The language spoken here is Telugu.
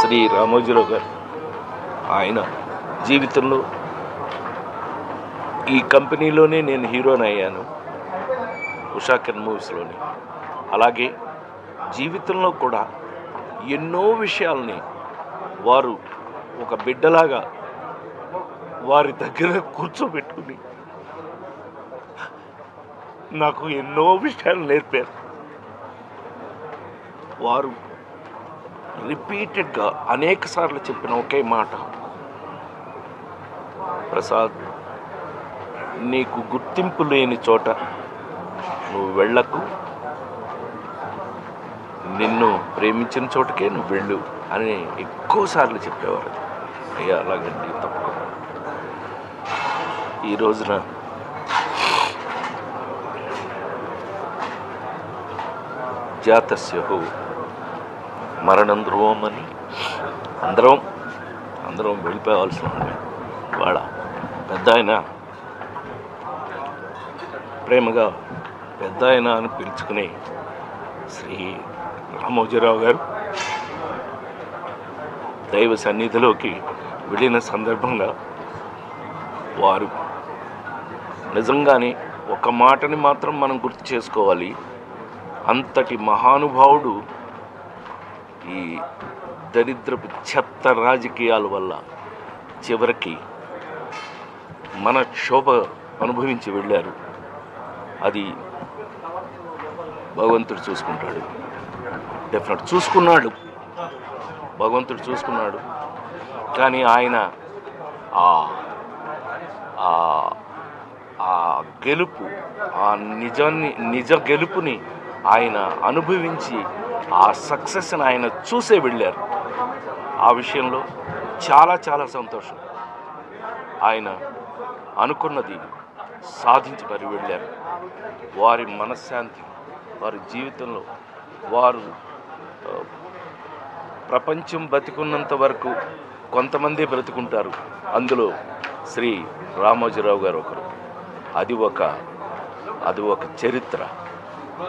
శ్రీ రామోజీరావు గారు ఆయన జీవితంలో ఈ కంపెనీలోనే నేను హీరోని అయ్యాను, ఉషాకిరణ్ మూవీస్లోని. అలాగే జీవితంలో కూడా ఎన్నో విషయాల్ని వారు ఒక బిడ్డలాగా వారి దగ్గర కూర్చోబెట్టుకుని నాకు ఎన్నో విషయాలు నేర్పారు. వారు రిపీటెడ్గా అనేక సార్లు చెప్పిన ఒకే మాట, ప్రసాద్, నీకు గుర్తింపు లేని చోట నువ్వు వెళ్ళకు, నిన్ను ప్రేమించిన చోటకే నువ్వు వెళ్ళు అని ఎక్కువసార్లు చెప్పేవారు. అయ్యా అలాగండి, తప్పకుండా. ఈ రోజున జాతస్యహు మరణం ధ్రువం అని అందరం వెళ్ళిపోవాల్సిన వాళ్ళ పెద్ద ఆయన ప్రేమగా పెద్ద ఆయన అని పిలుచుకునే శ్రీ రామోజీరావు గారు దైవ సన్నిధిలోకి వెళ్ళిన సందర్భంగా వారు నిజంగానే ఒక మాటని మాత్రం మనం గుర్తు చేసుకోవాలి. అంతటి మహానుభావుడు ఈ దరిద్రపు చెత్త రాజకీయాల వల్ల చివరికి మన శోభ అనుభవించి వెళ్ళారు. అది భగవంతుడు చూసుకుంటాడు, డెఫినెట్ చూసుకున్నాడు, భగవంతుడు చూసుకున్నాడు. కానీ ఆయన ఆ గెలుపు, ఆ నిజ గెలుపుని ఆయన అనుభవించి ఆ సక్సెస్ని ఆయన చూసే వెళ్ళారు. ఆ విషయంలో చాలా చాలా సంతోషం. ఆయన అనుకున్నది సాధించి మరి వెళ్ళారు. వారి మనశ్శాంతి, వారి జీవితంలో వారు ప్రపంచం బతికున్నంత వరకు కొంతమంది బ్రతుకుంటారు, అందులో శ్రీ రామోజీరావు గారు ఒకరు. అది ఒక చరిత్ర.